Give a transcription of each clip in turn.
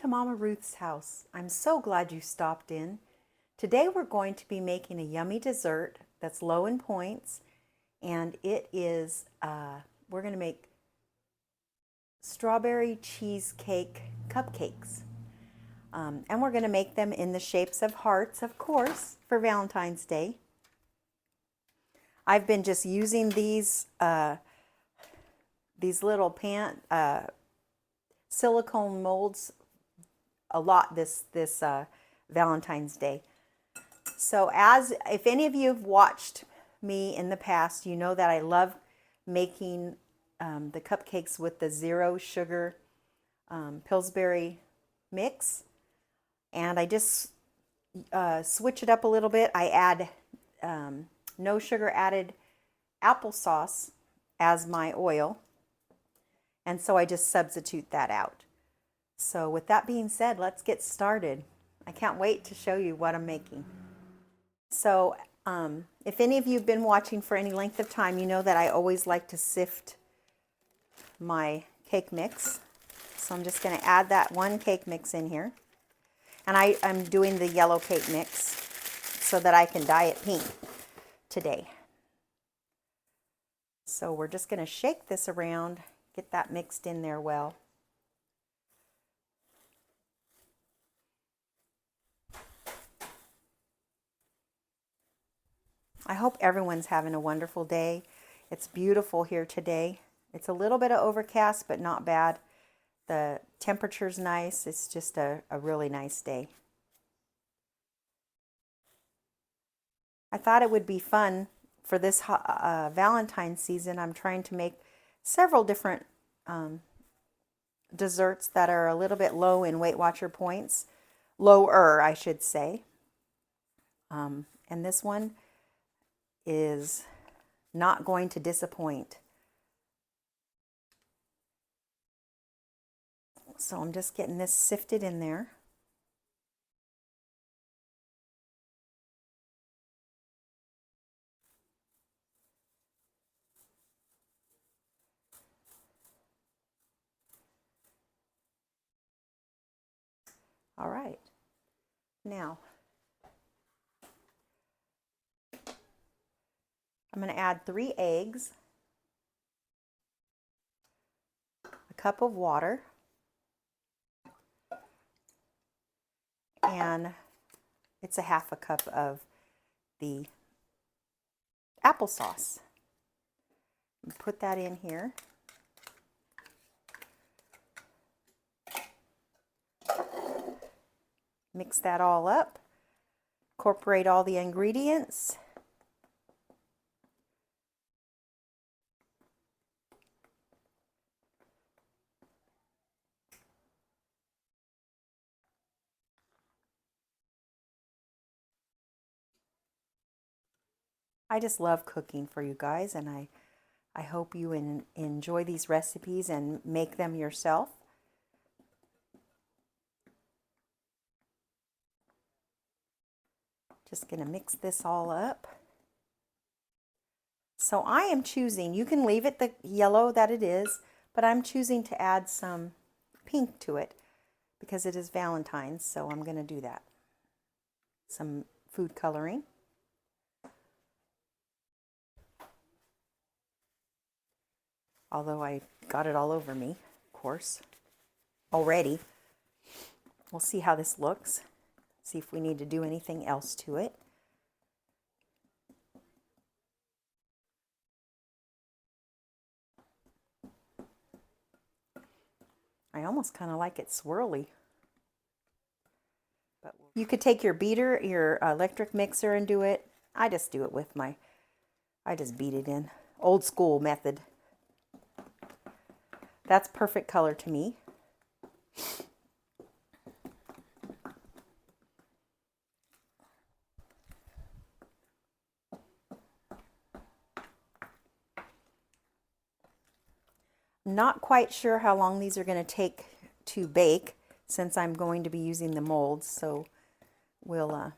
to Mama Ruth's house. I'm so glad you stopped in. Today we're going to be making a yummy dessert that's low in points, and it is, we're going to make strawberry cheesecake cupcakes. And we're going to make them in the shapes of hearts, of course, for Valentine's Day. I've been just using these little silicone molds a lot this Valentine's Day. So if any of you have watched me in the past, you know that I love making the cupcakes with the 0 sugar Pillsbury mix. And I just switch it up a little bit. I add no sugar added applesauce as my oil. And so I just substitute that out. So with that being said, let's get started. I can't wait to show you what I'm making. So if any of you have been watching for any length of time, you know that I always like to sift my cake mix. So I'm just going to add that one cake mix in here. And I'm doing the yellow cake mix so that I can dye it pink today. So we're just going to shake this around, get that mixed in there well. I hope everyone's having a wonderful day. It's beautiful here today. It's a little bit of overcast, but not bad. The temperature's nice. It's just a really nice day. I thought it would be fun for this Valentine's season. I'm trying to make several different desserts that are a little bit low in Weight Watcher points. Lower, I should say. And this one is not going to disappoint. So I'm just getting this sifted in there. All right. Now, I'm going to add 3 eggs, a cup of water, and it's a half a cup of the applesauce. Put that in here. Mix that all up. Incorporate all the ingredients. I just love cooking for you guys, and I hope you enjoy these recipes and make them yourself. Just going to mix this all up. So I am choosing, you can leave it the yellow that it is, but I'm choosing to add some pink to it because it is Valentine's, so I'm going to do that. Some food coloring. Although I got it all over me, of course, already. We'll see how this looks. See if we need to do anything else to it. I almost kind of like it swirly. But you could take your beater, your electric mixer, and do it. I just do it with I just beat it in. Old school method. That's perfect color to me. Not quite sure how long these are going to take to bake since I'm going to be using the molds, so we'll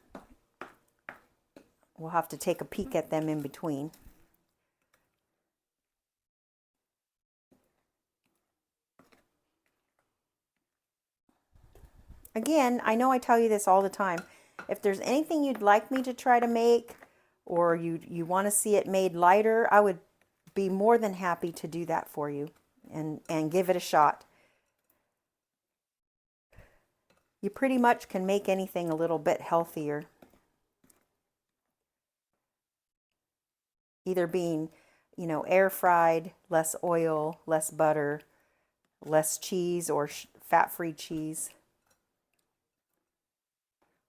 have to take a peek at them in between. Again, I know I tell you this all the time. If there's anything you'd like me to try to make, or you want to see it made lighter, I would be more than happy to do that for you and give it a shot. You pretty much can make anything a little bit healthier. Either being, you know, air fried, less oil, less butter, less cheese, or fat-free cheese,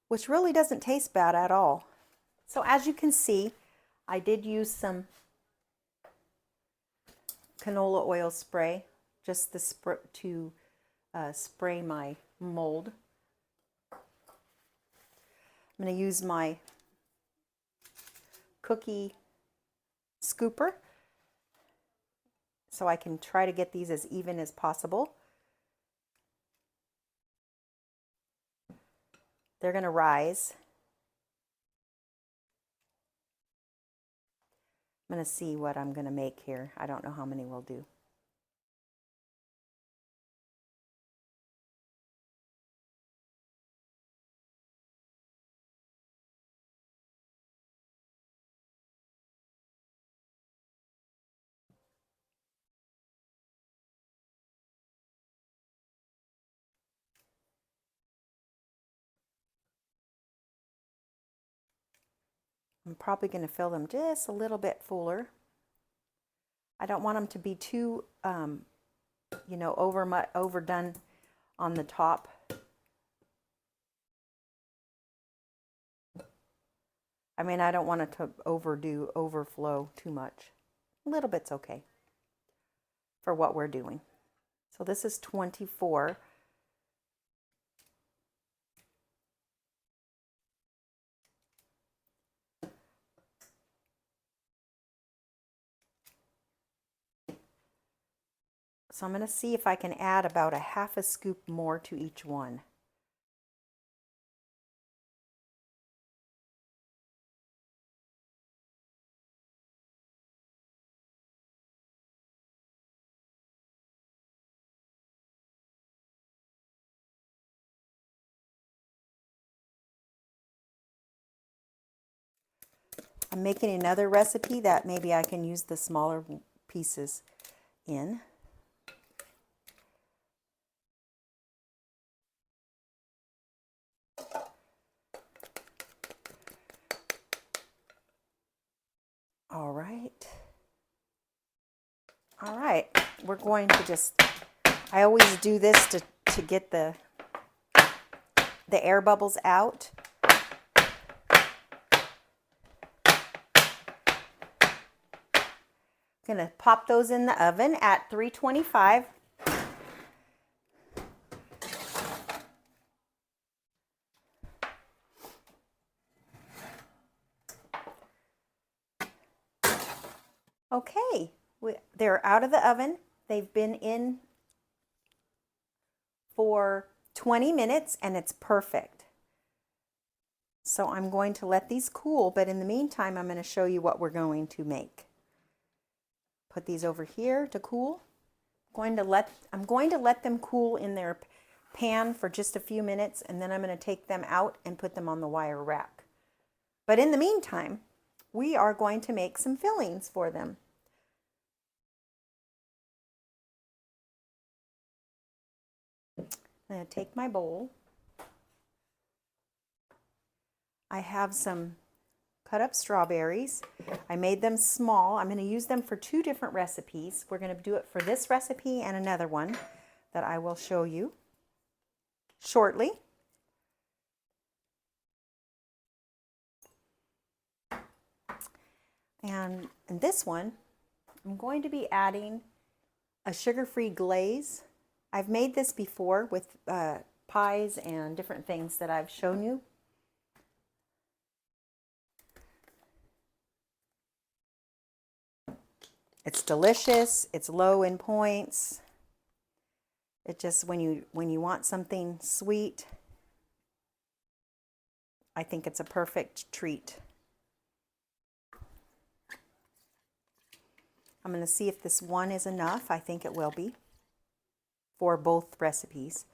which really doesn't taste bad at all. So as you can see, I did use some canola oil spray, just the to spray my mold. I'm going to use my cookie scooper so I can try to get these as even as possible. They're going to rise. I'm going to see what I'm going to make here. I don't know how many we'll do. I'm probably going to fill them just a little bit fuller. I don't want them to be too, you know, overdone on the top. I mean, I don't want it to overflow too much. A little bit's okay for what we're doing. So this is 24. So I'm going to see if I can add about a half a scoop more to each one. I'm making another recipe that maybe I can use the smaller pieces in. All right, we're going to just, I always do this to get the air bubbles out. I'm going to pop those in the oven at 325. Okay, they're out of the oven. They've been in for 20 minutes and it's perfect. So I'm going to let these cool, but in the meantime, I'm going to show you what we're going to make. Put these over here to cool. I'm going to let them cool in their pan for just a few minutes, and then I'm going to take them out and put them on the wire rack. But in the meantime, we are going to make some fillings for them. I'm going to take my bowl. I have some cut up strawberries. I made them small. I'm going to use them for two different recipes. We're going to do it for this recipe and another one that I will show you shortly. And in this one, I'm going to be adding a sugar-free glaze. I've made this before with pies and different things that I've shown you. It's delicious. It's low in points. It just, when you want something sweet, I think it's a perfect treat. I'm going to see if this one is enough. I think it will be for both recipes.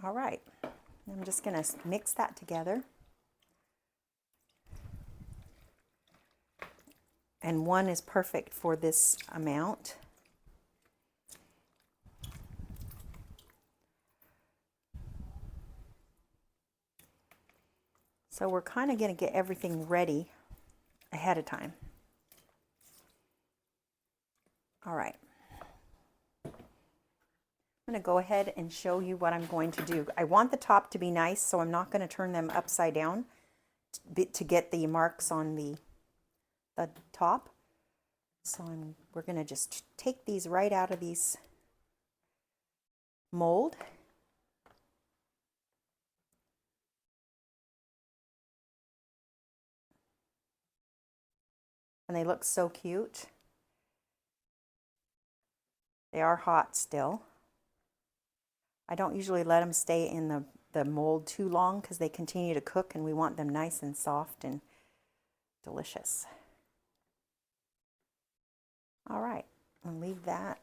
All right, I'm just going to mix that together. And 1 is perfect for this amount. So we're kind of going to get everything ready ahead of time. All right. I'm going to go ahead and show you what I'm going to do. I want the top to be nice, so I'm not going to turn them upside down to get the marks on the top. So we're going to just take these right out of these mold. And they look so cute. They are hot still. I don't usually let them stay in the mold too long because they continue to cook and we want them nice and soft and delicious. All right, I'll leave that.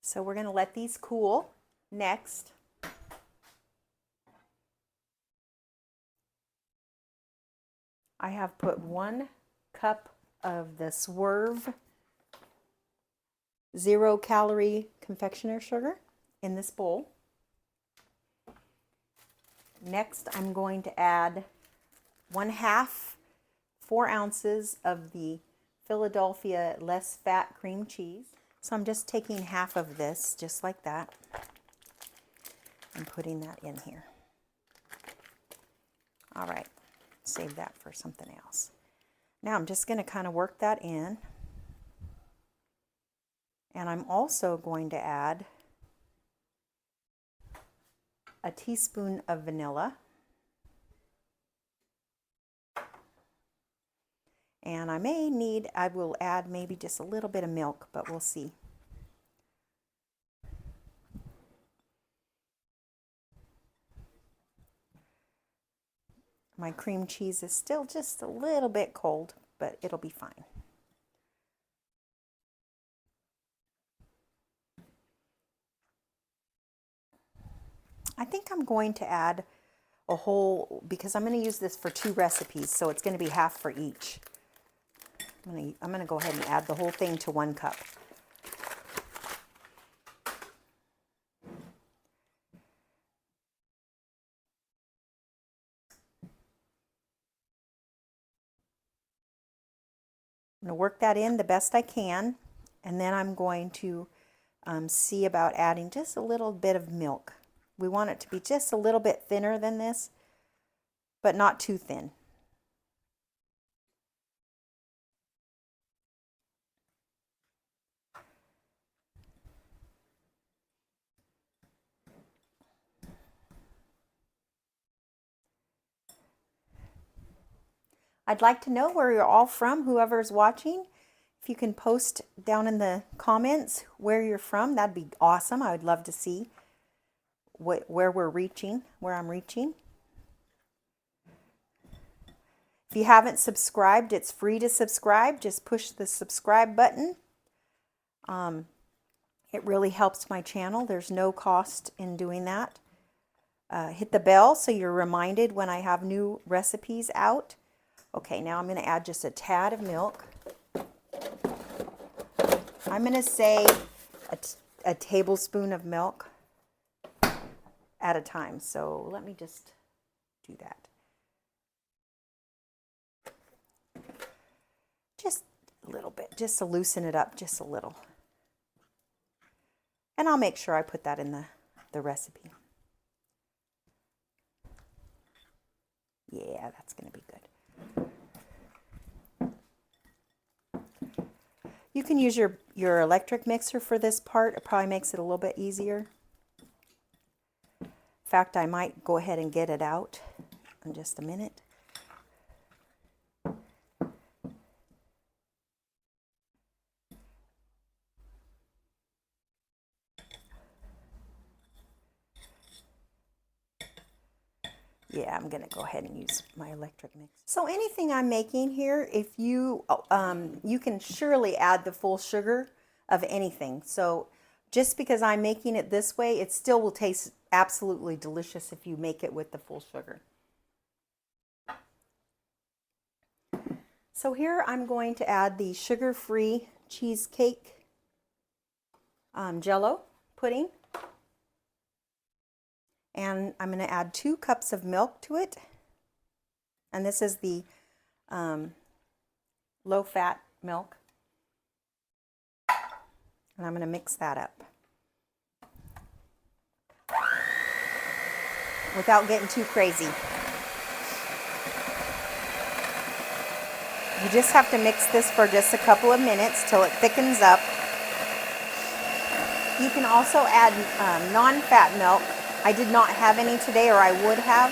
So we're going to let these cool. Next, I have put 1 cup of the Swerve 0-calorie confectioner sugar in this bowl. Next, I'm going to add 1/2, 4 ounces of the Philadelphia less fat cream cheese. So I'm just taking half of this, just like that, and putting that in here. All right, save that for something else. Now I'm just going to kind of work that in. And I'm also going to add a teaspoon of vanilla. And I will add maybe just a little bit of milk, but we'll see. My cream cheese is still just a little bit cold, but it'll be fine. I think I'm going to add a whole, because I'm going to use this for 2 recipes, so it's going to be half for each. I'm going to go ahead and add the whole thing to 1 cup. I'm going to work that in the best I can, and then I'm going to see about adding just a little bit of milk. We want it to be just a little bit thinner than this, but not too thin. I'd like to know where you're all from, whoever's watching. If you can post down in the comments where you're from, that'd be awesome. I would love to see where we're reaching, where I'm reaching. If you haven't subscribed, it's free to subscribe. Just push the subscribe button. It really helps my channel. There's no cost in doing that. Hit the bell so you're reminded when I have new recipes out. Okay, now I'm going to add just a tad of milk. I'm going to say a tablespoon of milk at a time. So let me just do that. just a little bit, just to loosen it up just a little. And I'll make sure I put that in the recipe. Yeah, that's going to be good. You can use your electric mixer for this part. It probably makes it a little bit easier. In fact, I might go ahead and get it out in just a minute. Yeah, I'm going to go ahead and use my electric mixer. So anything I'm making here, if you can surely add the full sugar of anything. So just because I'm making it this way, it still will taste absolutely delicious if you make it with the full sugar. So here I'm going to add the sugar-free cheesecake Jell-O pudding. And I'm going to add 2 cups of milk to it. And this is the low-fat milk. And I'm going to mix that up without getting too crazy. You just have to mix this for just a couple of minutes till it thickens up. You can also add non-fat milk. I did not have any today, or I would have.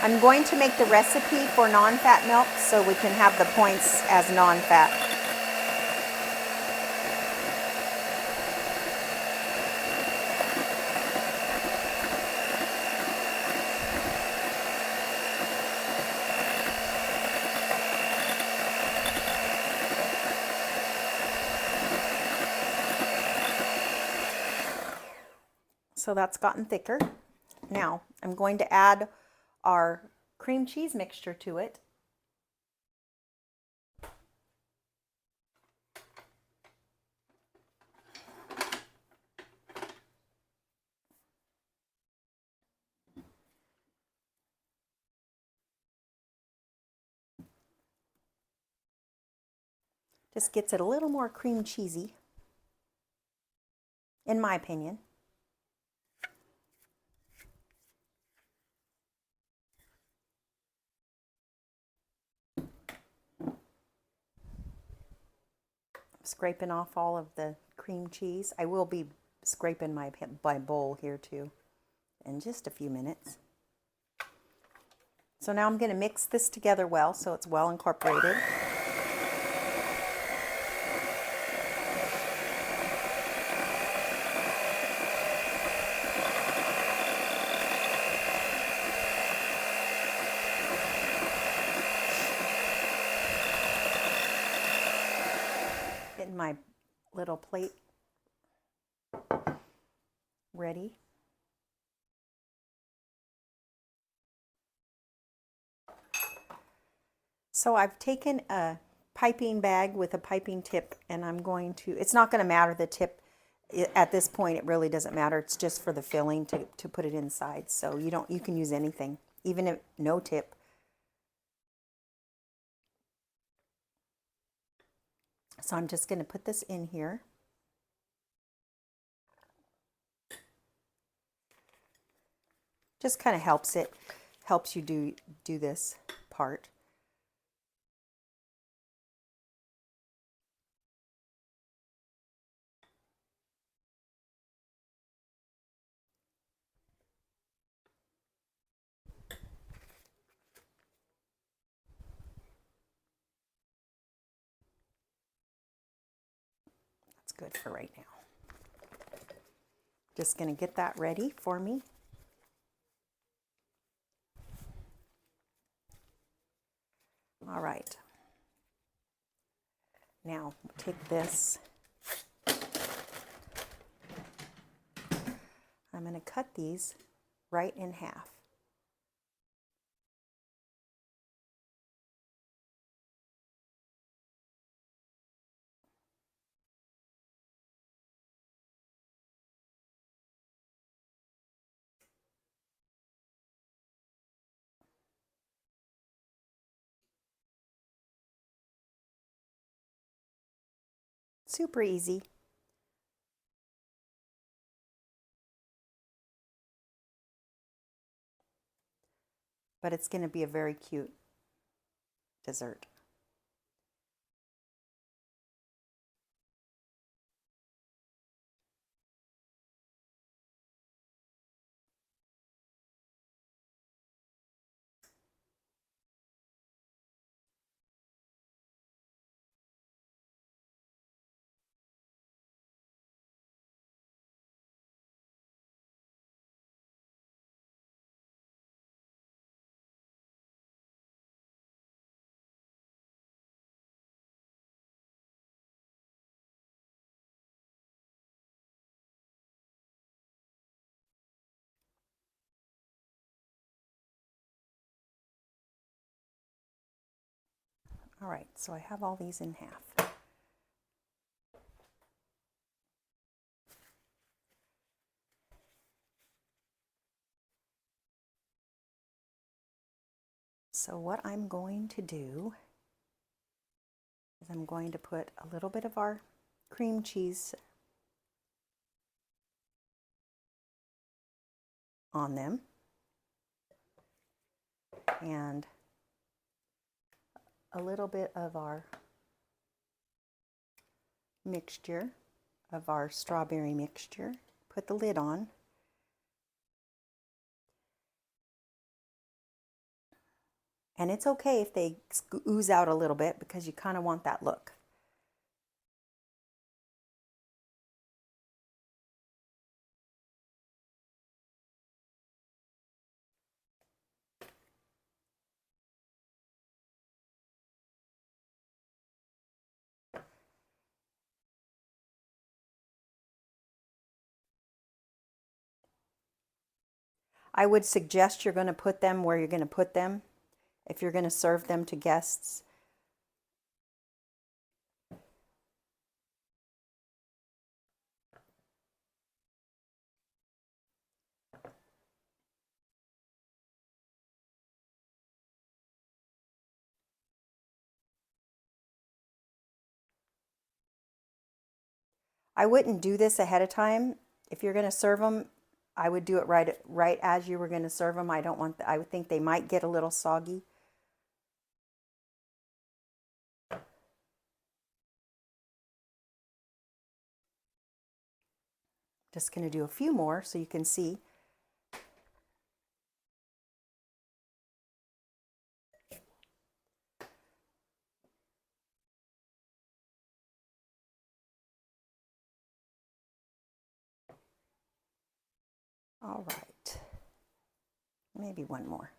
I'm going to make the recipe for non-fat milk so we can have the points as non-fat. So that's gotten thicker. Now I'm going to add our cream cheese mixture to it. Just gets it a little more cream cheesy, in my opinion. Scraping off all of the cream cheese. I will be scraping my bowl here too in just a few minutes. So now I'm going to mix this together well so it's well incorporated. Getting my little plate ready. So I've taken a piping bag with a piping tip, and I'm going to, it's not going to matter the tip at this point, it really doesn't matter. It's just for the filling to put it inside. So you can use anything, even if no tip. So I'm just going to put this in here. Just kind of helps you do this part. That's good for right now. Just going to get that ready for me. All right. Now take this. I'm going to cut these right in half. Super easy. But it's going to be a very cute dessert. All right, so I have all these in half. So what I'm going to do is I'm going to put a little bit of our cream cheese on them and a little bit of our mixture, of our strawberry mixture. Put the lid on. And it's okay if they ooze out a little bit because you kind of want that look. I would suggest you're going to put them where you're going to put them if you're going to serve them to guests. I wouldn't do this ahead of time. If you're going to serve them, I would do it right as you were going to serve them. I don't want I would think they might get a little soggy. Just going to do a few more so you can see. All right, maybe one more.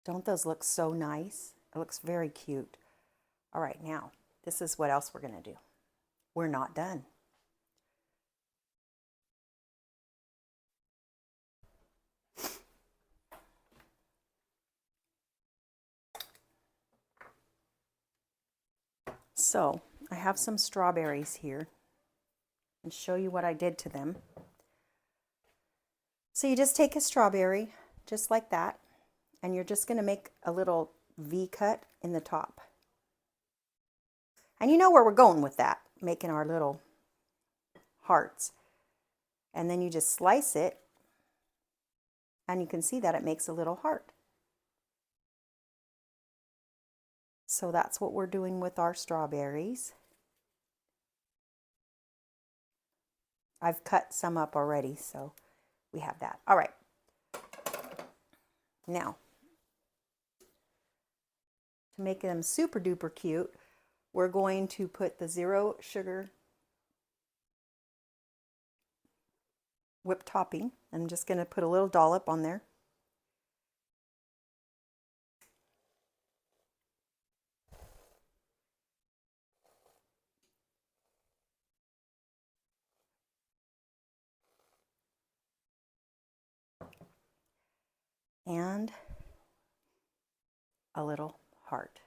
Don't those look so nice? It looks very cute. All right, now, this is what else we're going to do. We're not done. So, I have some strawberries here and show you what I did to them. So you just take a strawberry, just like that, and you're just going to make a little V cut in the top. And you know where we're going with that, making our little hearts. And then you just slice it, and you can see that it makes a little heart. So that's what we're doing with our strawberries. I've cut some up already, so we have that. All right. Now, to make them super duper cute, we're going to put the 0 sugar whipped topping. I'm just going to put a little dollop on there. And a little heart.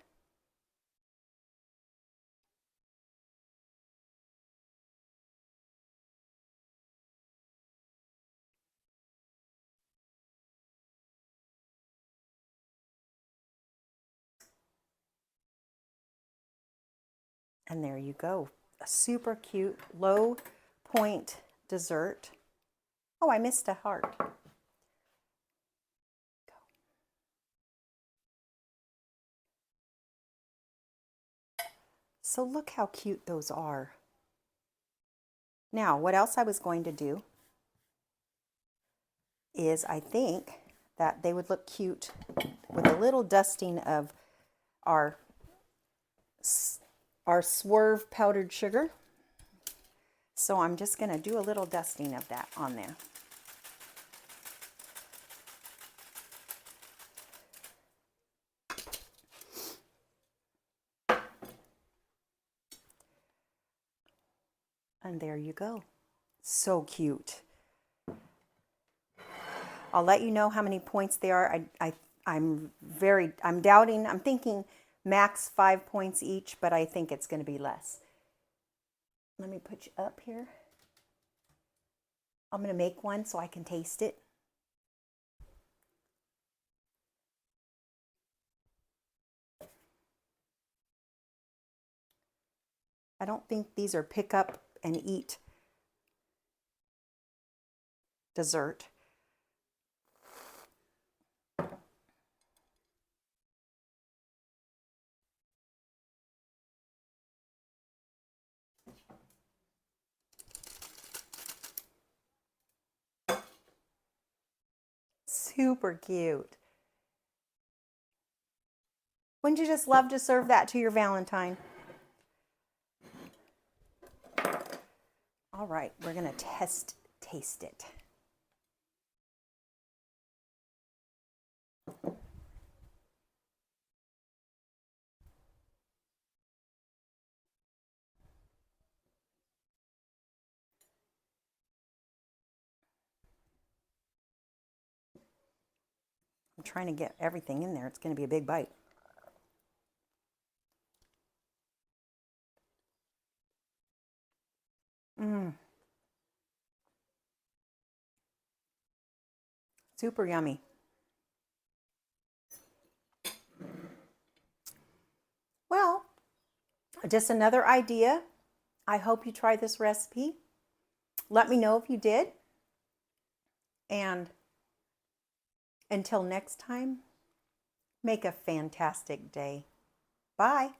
And there you go. A super cute low point dessert. Oh, I missed a heart. So look how cute those are. Now, what else I was going to do is I think that they would look cute with a little dusting of our Swerve powdered sugar. So I'm just going to do a little dusting of that on there. And there you go. So cute. I'll let you know how many points they are. I'm doubting, I'm thinking max 5 points each, but I think it's going to be less. Let me put you up here. I'm going to make one so I can taste it. I don't think these are pick up and eat dessert. Super cute. Wouldn't you just love to serve that to your Valentine? All right, we're going to taste it. I'm trying to get everything in there. It's going to be a big bite. Super yummy. Well, just another idea. I hope you try this recipe. Let me know if you did. And until next time, make a fantastic day. Bye.